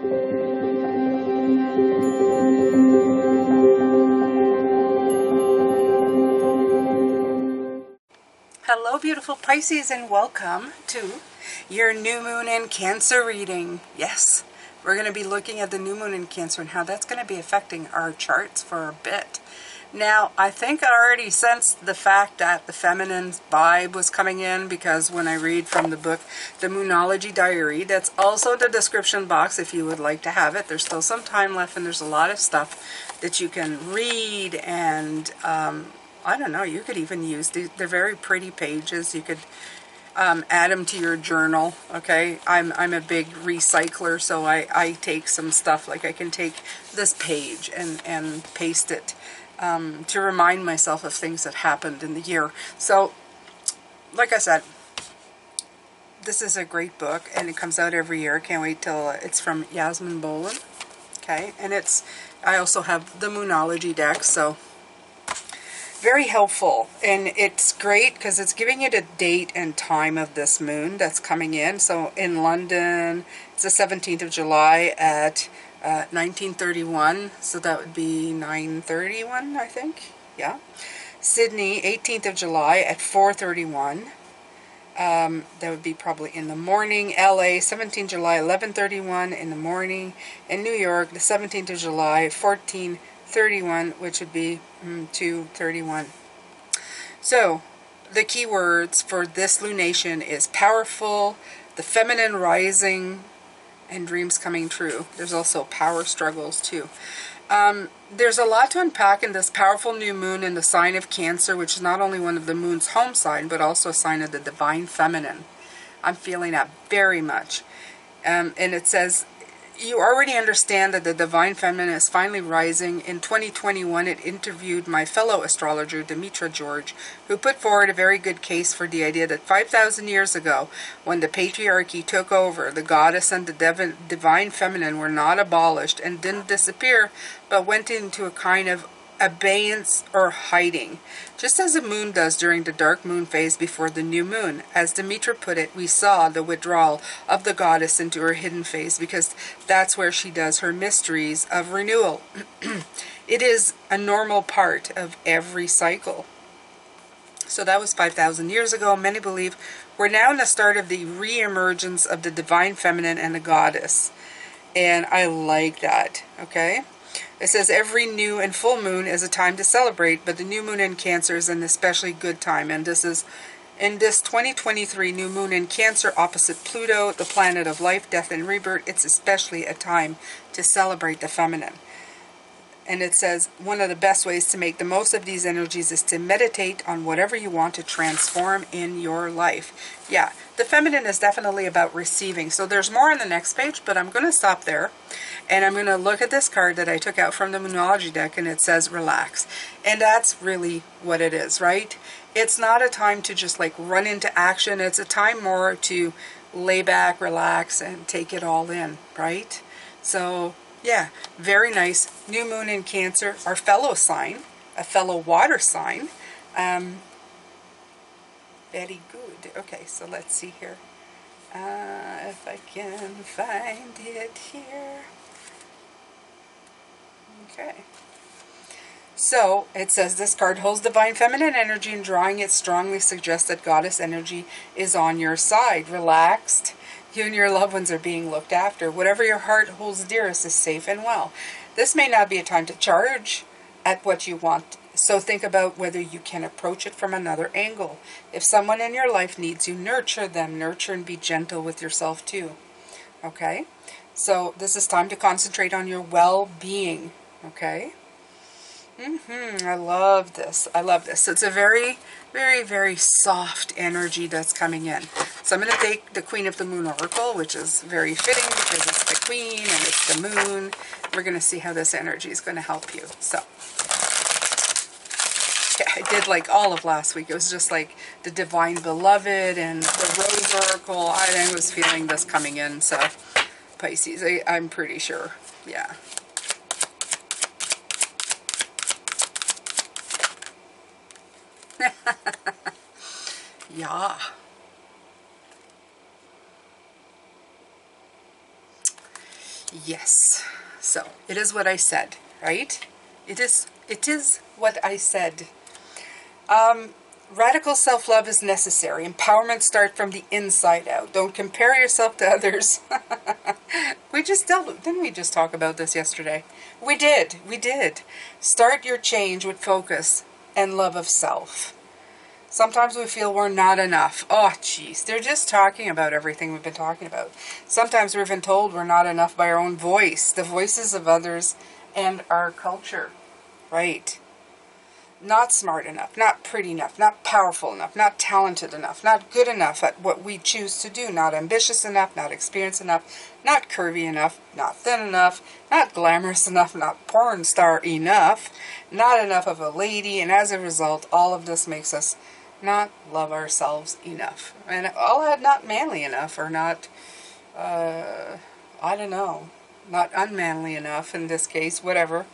Hello, beautiful Pisces, and welcome to your new moon in Cancer reading. Yes, we're going to be looking at the new moon in Cancer and how that's going to be affecting our charts for a bit. Now, I think I already sensed the fact that the feminine vibe was coming in, because when I read from the book, The Moonology Diary, that's also in the description box if you would like to have it. There's still some time left, and there's a lot of stuff that you can read, and I don't know, you could even use these. They're very pretty pages. You could add them to your journal. Okay, I'm a big recycler, so I take some stuff, like I can take this page and paste it to remind myself of things that happened in the year. So like I said, this is a great book, and it comes out every year. Can't wait till it's from Yasmin Boland. Okay, and I also have the Moonology deck, so very helpful, and it's great because it's giving you the date and time of this moon that's coming in. So in London, it's the 17th of July at 1931, so that would be 9:31, I think. Yeah. Sydney, 18th of July at 4:31. That would be probably in the morning. LA, 17th July, 11:31 in the morning. And New York, the 17th of July, 14:31, which would be 2:31. So the key words for this lunation is powerful, the feminine rising, and dreams coming true. There's also power struggles too. There's a lot to unpack in this powerful new moon in the sign of Cancer, which is not only one of the moon's home sign, but also a sign of the divine feminine. I'm feeling that very much. And it says, you already understand that the divine feminine is finally rising. In 2021, it interviewed my fellow astrologer, Demetra George, who put forward a very good case for the idea that 5,000 years ago, when the patriarchy took over, the goddess and the divine feminine were not abolished and didn't disappear, but went into a kind of abeyance or hiding, just as the moon does during the dark moon phase before the new moon. As Demetra put it, we saw the withdrawal of the goddess into her hidden phase, because that's where she does her mysteries of renewal. It is a normal part of every cycle. So that was 5,000 years ago. Many believe we're now in the start of the re-emergence of the divine feminine and the goddess. And I like that, okay? It says every new and full moon is a time to celebrate, but the new moon in Cancer is an especially good time. And this is in this 2023 new moon in Cancer opposite Pluto, the planet of life, death, and rebirth. It's especially a time to celebrate the feminine. And it says one of the best ways to make the most of these energies is to meditate on whatever you want to transform in your life. Yeah, the feminine is definitely about receiving. So there's more on the next page, but I'm going to stop there. And I'm going to look at this card that I took out from the Moonology deck, and it says relax. And that's really what it is, right? It's not a time to just like run into action. It's a time more to lay back, relax, and take it all in, right? So yeah, very nice. New moon in Cancer, our fellow sign, a fellow water sign. Very good. Okay, so let's see here. If I can find it here. Okay. So it says this card holds divine feminine energy, and drawing it strongly suggests that goddess energy is on your side. Relaxed. You and your loved ones are being looked after. Whatever your heart holds dearest is safe and well. This may not be a time to charge at what you want, so think about whether you can approach it from another angle. If someone in your life needs you, nurture them. Nurture and be gentle with yourself too. Okay? So this is time to concentrate on your well-being. Okay? I love this. I love this. So it's a very, very, very soft energy that's coming in. So I'm going to take the Queen of the Moon Oracle, which is very fitting because it's the Queen and it's the Moon. We're going to see how this energy is going to help you. So yeah, I did like all of last week. It was just like the Divine Beloved and the Rose Oracle. I was feeling this coming in. So Pisces, I'm pretty sure. Yeah. Yeah. Yes. So, it is what I said, right? It is what I said. Radical self-love is necessary. Empowerment starts from the inside out. Don't compare yourself to others. Didn't we just talk about this yesterday? We did. Start your change with focus and love of self. Sometimes we feel we're not enough. Oh, jeez. They're just talking about everything we've been talking about. Sometimes we've been told we're not enough by our own voice, the voices of others, and our culture. Right. Not smart enough, not pretty enough, not powerful enough, not talented enough, not good enough at what we choose to do, not ambitious enough, not experienced enough, not curvy enough, not thin enough, not glamorous enough, not porn star enough, not enough of a lady, and as a result, all of this makes us not love ourselves enough. And all that not manly enough, or not, I don't know, not unmanly enough in this case, whatever.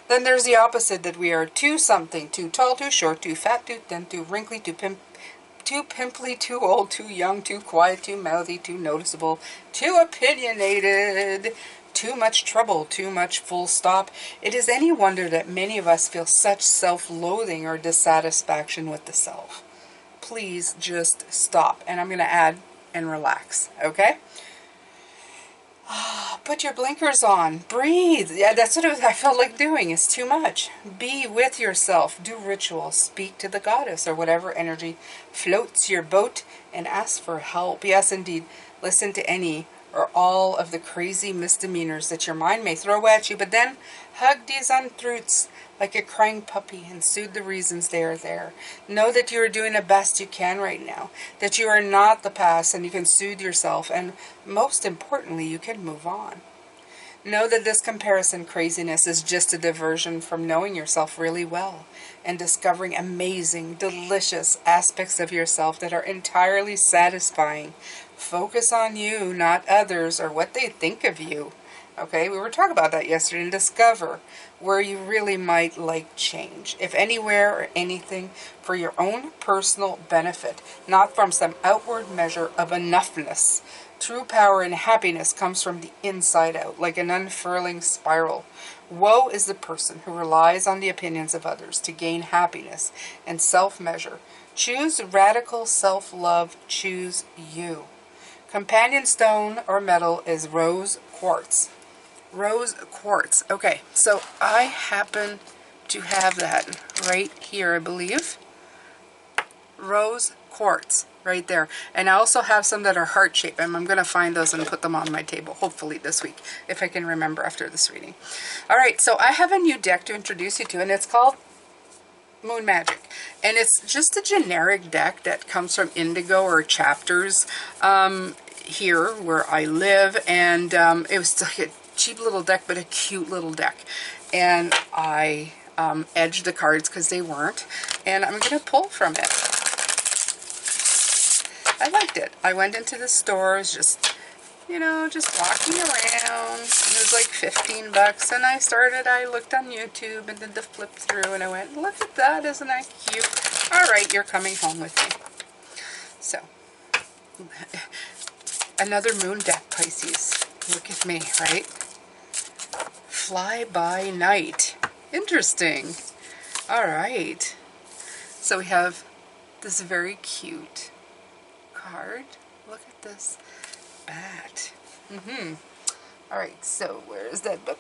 Then there's the opposite, that we are too something, too tall, too short, too fat, too thin, too wrinkly, too pimply, too old, too young, too quiet, too mouthy, too noticeable, too opinionated, too much trouble, too much full stop. It is any wonder that many of us feel such self-loathing or dissatisfaction with the self. Please just stop. And I'm going to add and relax, okay? Put your blinkers on. Breathe. Yeah, that's what I felt like doing. It's too much. Be with yourself. Do rituals. Speak to the goddess or whatever energy floats your boat and ask for help. Yes, indeed. Listen to any or all of the crazy misdemeanors that your mind may throw at you, but then hug these untruths like a crying puppy and soothe the reasons they are there. Know that you are doing the best you can right now, that you are not the past, and you can soothe yourself, and most importantly, you can move on. Know that this comparison craziness is just a diversion from knowing yourself really well and discovering amazing, delicious aspects of yourself that are entirely satisfying. Focus on you, not others or what they think of you. Okay, we were talking about that yesterday, and discover where you really might like change, if anywhere or anything, for your own personal benefit, not from some outward measure of enoughness. True power and happiness comes from the inside out, like an unfurling spiral. Woe is the person who relies on the opinions of others to gain happiness and self-measure. Choose radical self-love. Choose you. Companion stone or metal is rose quartz. Rose quartz. Okay, so I happen to have that right here, I believe. Rose quartz right there. And I also have some that are heart-shaped, and I'm going to find those and put them on my table, hopefully this week, if I can remember after this reading. All right, so I have a new deck to introduce you to, and it's called Moon Magic. And it's just a generic deck that comes from Indigo or Chapters here where I live. And it was like a cheap little deck, but a cute little deck. And I edged the cards because they weren't. And I'm going to pull from it. I liked it. I went into the stores, just, you know, just walking around. It was like 15 bucks, and I looked on YouTube and did the flip through, and I went, look at that, isn't that cute? All right, you're coming home with me. So, another moon deck, Pisces. Look at me, right? Fly by night. Interesting. All right. So we have this very cute card. Look at this bat. All right, so where is that book?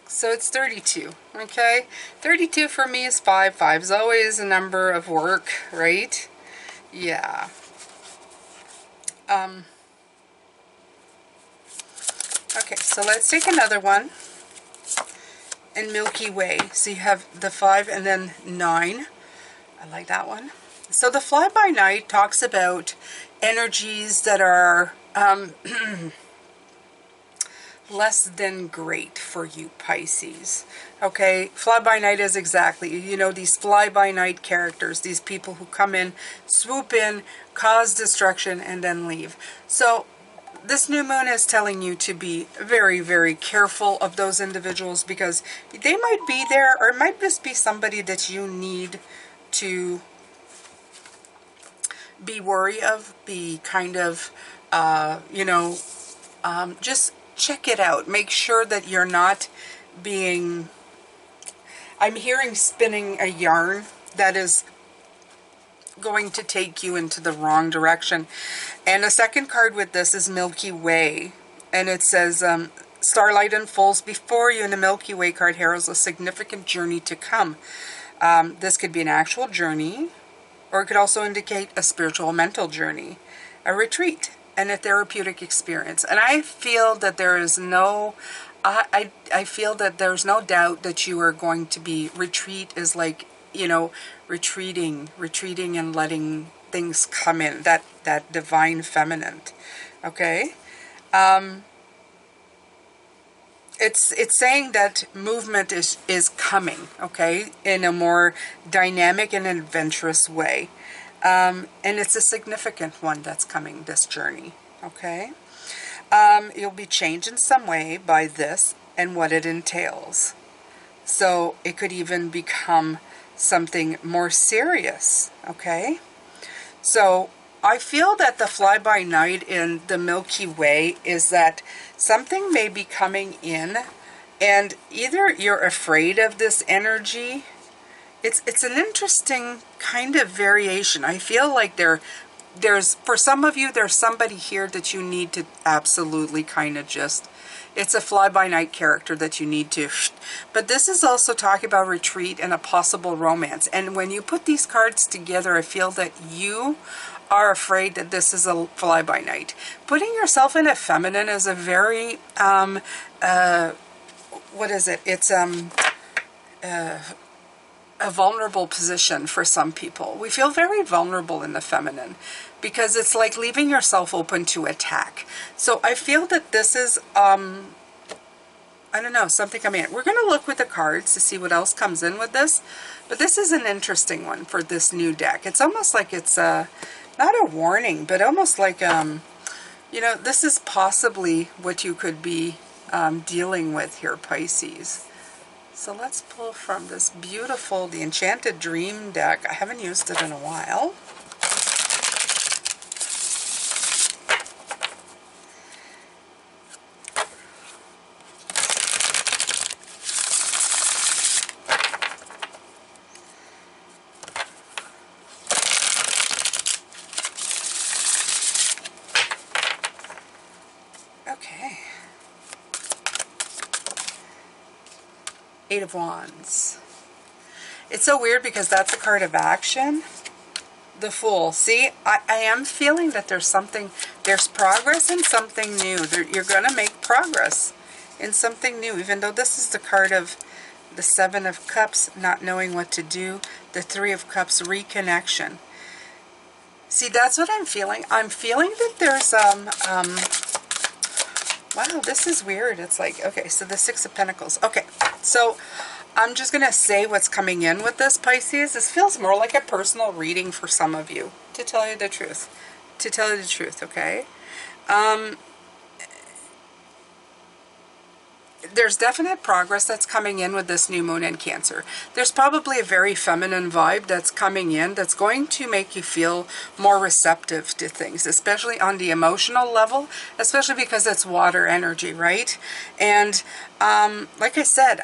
So it's 32, okay? 32 for me is 5. 5 is always a number of work, right? Yeah. Okay, so let's take another one. In Milky Way. So you have the 5 and then 9. I like that one. So the Fly By Night talks about energies that are less than great for you, Pisces. Okay, Fly By Night is exactly, you know, these Fly By Night characters, these people who come in, swoop in, cause destruction, and then leave. So this new moon is telling you to be very, very careful of those individuals, because they might be there, or it might just be somebody that you need to be wary of, be kind of, you know, just check it out. Make sure that you're not being, I'm hearing spinning a yarn that is going to take you into the wrong direction. And the second card with this is Milky Way. And it says, starlight unfolds before you, and the Milky Way card heralds a significant journey to come. This could be an actual journey, or it could also indicate a spiritual mental journey, a retreat, and a therapeutic experience. And I feel that there is no, I feel that there's no doubt that you are going to be, retreat is like, you know, retreating and letting things come in, that divine feminine, okay? It's saying that movement is coming, okay, in a more dynamic and adventurous way. And it's a significant one that's coming, this journey, okay? You'll be changed in some way by this and what it entails. So it could even become something more serious, okay? So I feel that the fly-by-night in the Milky Way is that something may be coming in, and either you're afraid of this energy. It's an interesting kind of variation. I feel like there's, for some of you, there's somebody here that you need to absolutely kind of just, it's a fly-by-night character that you need to, but this is also talking about retreat and a possible romance. And when you put these cards together, I feel that you are afraid that this is a fly-by-night. Putting yourself in a feminine is a very, what is it? It's a vulnerable position for some people. We feel very vulnerable in the feminine because it's like leaving yourself open to attack. So I feel that this is, I don't know, something coming in. We're going to look with the cards to see what else comes in with this, but this is an interesting one for this new deck. It's almost like it's not a warning, but almost like, you know, this is possibly what you could be dealing with here, Pisces. So let's pull from this beautiful, the Enchanted Dream deck. I haven't used it in a while. Okay. Eight of Wands. It's so weird because that's a card of action. The Fool. See, I am feeling that there's something, there's progress in something new. You're going to make progress in something new, even though this is the card of the Seven of Cups, not knowing what to do. The Three of Cups, reconnection. See, that's what I'm feeling. I'm feeling that there's, wow, this is weird. It's like, okay, so the Six of Pentacles. Okay, so I'm just going to say what's coming in with this, Pisces. This feels more like a personal reading for some of you, to tell you the truth. To tell you the truth, okay? There's definite progress that's coming in with this new moon in Cancer. There's probably a very feminine vibe that's coming in that's going to make you feel more receptive to things, especially on the emotional level, especially because it's water energy, right? And like I said,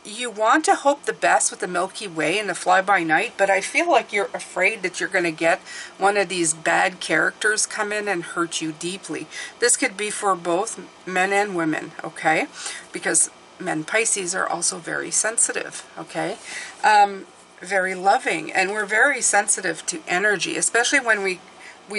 you want to hope the best with the Milky Way and the fly-by-night, but I feel like you're afraid that you're going to get one of these bad characters come in and hurt you deeply. This could be for both men and women, okay? Because men, Pisces, are also very sensitive, okay? Very loving, and we're very sensitive to energy, especially when we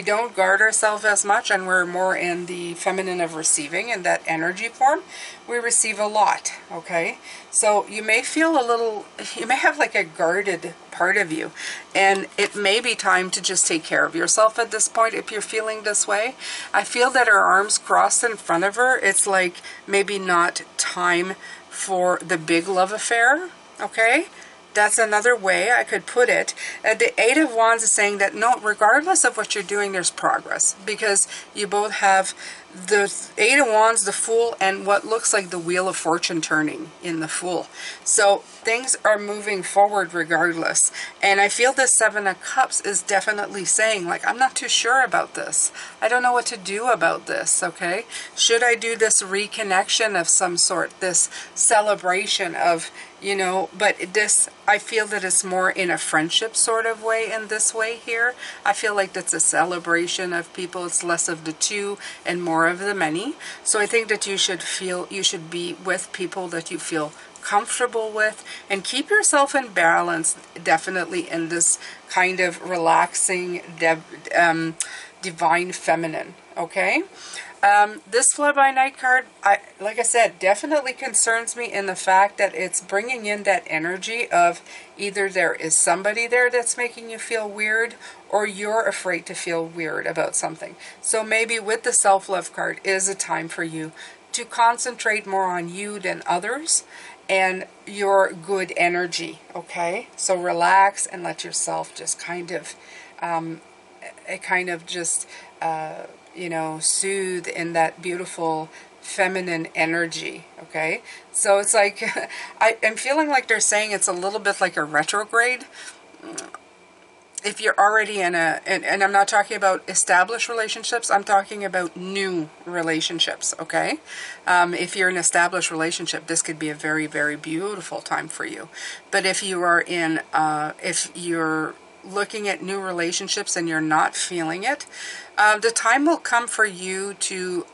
don't guard ourselves as much and we're more in the feminine of receiving, in that energy form. We receive a lot, okay? So you may feel a little, you may have like a guarded part of you, and it may be time to just take care of yourself at this point if you're feeling this way. I feel that her arms crossed in front of her. It's like maybe not time for the big love affair, okay? That's another way I could put it. The Eight of Wands is saying that no, regardless of what you're doing, there's progress, because you both have the Eight of Wands, the Fool, and what looks like the Wheel of Fortune turning in the Fool. So things are moving forward regardless. And I feel the Seven of Cups is definitely saying, like, I'm not too sure about this. I don't know what to do about this, okay? Should I do this reconnection of some sort, this celebration of, you know, but this, I feel that it's more in a friendship sort of way in this way here. I feel like that's a celebration of people. It's less of the two and more of the many. So I think that you should be with people that you feel comfortable with, and keep yourself in balance, definitely in this kind of relaxing, divine feminine, okay? This fly-by-night card, like I said, definitely concerns me in the fact that it's bringing in that energy of either there is somebody there that's making you feel weird, or you're afraid to feel weird about something. So maybe with the self-love card is a time for you to concentrate more on you than others and your good energy, okay? So relax and let yourself just kind of, you know, soothe in that beautiful feminine energy, okay? So it's like, I'm feeling like they're saying it's a little bit like a retrograde. If you're already in and I'm not talking about established relationships, I'm talking about new relationships, okay? If you're in an established relationship, this could be a very, very beautiful time for you. But if you are in, if you're looking at new relationships and you're not feeling it, the time will come for you to,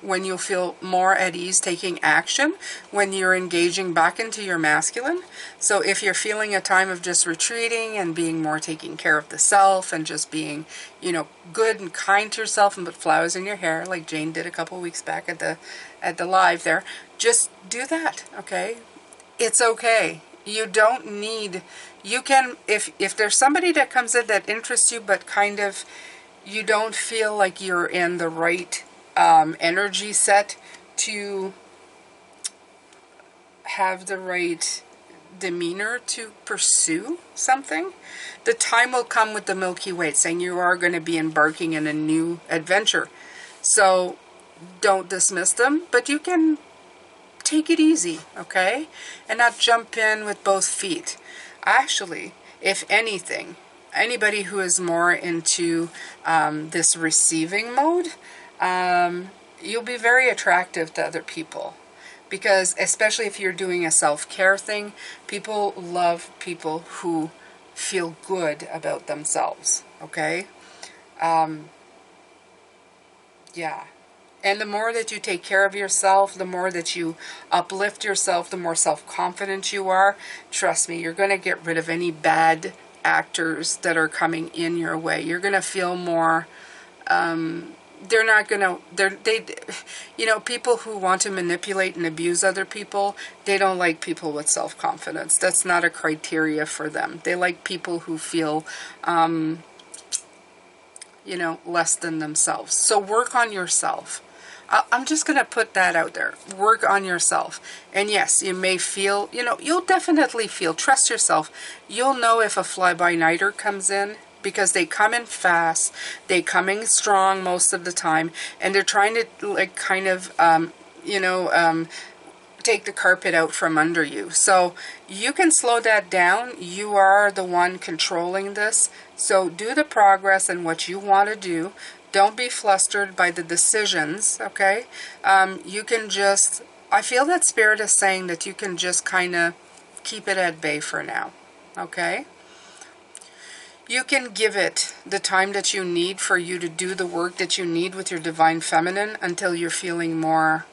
when you'll feel more at ease taking action, when you're engaging back into your masculine. So if you're feeling a time of just retreating and being more taking care of the self and just being, you know, good and kind to yourself and put flowers in your hair like Jane did a couple weeks back at the live there, just do that, okay? It's okay. You don't need, you can, if there's somebody that comes in that interests you, but kind of, you don't feel like you're in the right energy set to have the right demeanor to pursue something, the time will come with the Milky Way saying you are going to be embarking in a new adventure. So don't dismiss them, but you can take it easy, okay? And not jump in with both feet. Actually, if anything, anybody who is more into this receiving mode, you'll be very attractive to other people. Because especially if you're doing a self-care thing, people love people who feel good about themselves, okay? Yeah. And the more that you take care of yourself, the more that you uplift yourself, the more self-confident you are. Trust me, you're going to get rid of any bad actors that are coming in your way. You're going to feel more, they're not going to, you know, people who want to manipulate and abuse other people, they don't like people with self-confidence. That's not a criteria for them. They like people who feel, you know, less than themselves. So work on yourself. I'm just going to put that out there. Work on yourself. And yes, you may feel, you know, you'll definitely feel, trust yourself. You'll know if a fly-by-nighter comes in, because they come in fast, they come in strong most of the time, and they're trying to, like, kind of, you know, take the carpet out from under you. So you can slow that down. You are the one controlling this. So do the progress and what you want to do. Don't be flustered by the decisions, okay? You can just, I feel that Spirit is saying that you can just kind of keep it at bay for now, okay? You can give it the time that you need for you to do the work that you need with your Divine Feminine until you're feeling more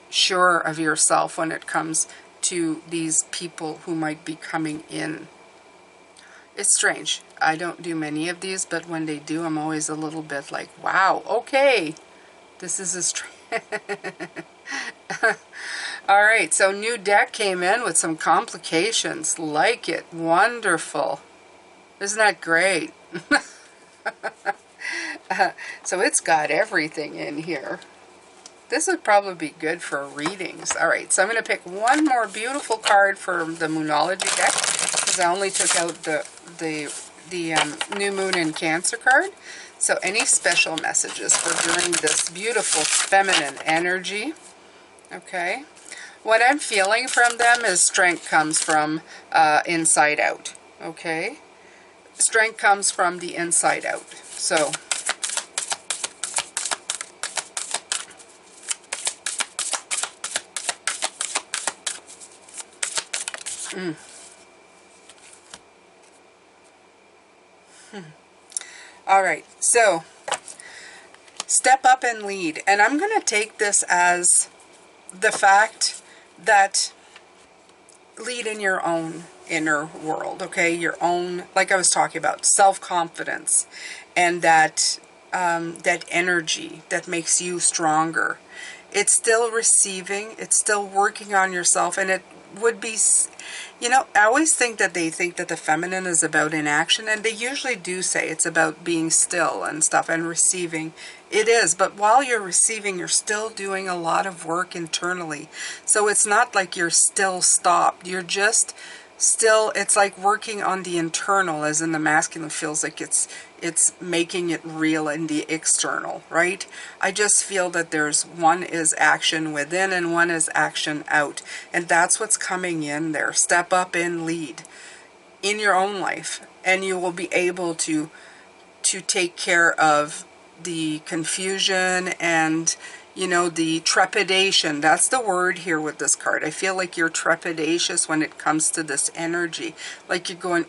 sure of yourself when it comes to these people who might be coming in. It's strange. I don't do many of these, but when they do, I'm always a little bit like, wow, okay. This is a strange... Alright, so new deck came in with some complications. Like it. Wonderful. Isn't that great? So it's got everything in here. This would probably be good for readings. Alright, so I'm going to pick one more beautiful card for the Moonology deck, because I only took out the New Moon in Cancer card. So any special messages for during this beautiful feminine energy? Okay. What I'm feeling from them is strength comes from inside out. Okay. Strength comes from the inside out. So all right, so step up and lead. And I'm going to take this as the fact that lead in your own inner world, okay? Your own, like I was talking about, self-confidence and that that energy that makes you stronger. It's still receiving, it's still working on yourself, and it would be, you know, I always think that they think that the feminine is about inaction, and they usually do say it's about being still and stuff and receiving. It is, but while you're receiving, you're still doing a lot of work internally. So it's not like you're still stopped. You're just still, it's like working on the internal, as in the masculine feels like it's making it real in the external, right? I just feel that there's one is action within and one is action out. And that's what's coming in there. Step up and lead in your own life. And you will be able to take care of the confusion and, you know, the trepidation. That's the word here with this card. I feel like you're trepidatious when it comes to this energy. Like you're going,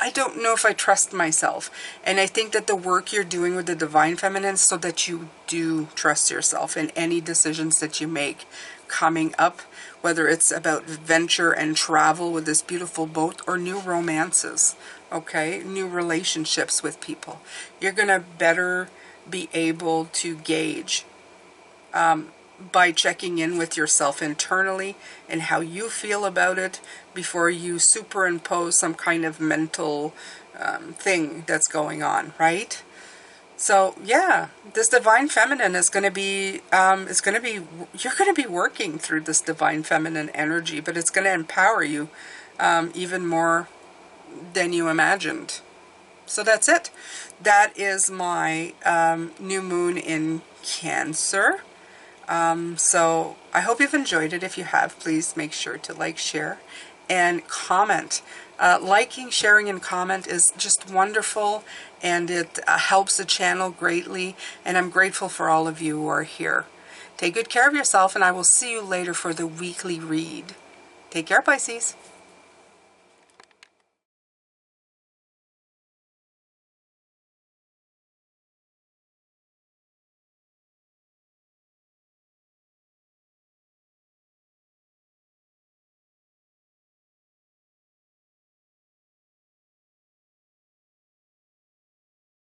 I don't know if I trust myself. And I think that the work you're doing with the Divine Feminine is so that you do trust yourself in any decisions that you make coming up, whether it's about venture and travel with this beautiful boat or new romances, okay, new relationships with people. You're going to better be able to gauge by checking in with yourself internally and how you feel about it before you superimpose some kind of mental thing that's going on, right? So yeah, this Divine Feminine is going to be, you're going to be working through this Divine Feminine energy, but it's going to empower you even more than you imagined. So that's it. That is my new moon in Cancer. So I hope you've enjoyed it. If you have, please make sure to like, share, and comment. Liking, sharing, and comment is just wonderful, and it helps the channel greatly, and I'm grateful for all of you who are here. Take good care of yourself, and I will see you later for the weekly read. Take care, Pisces.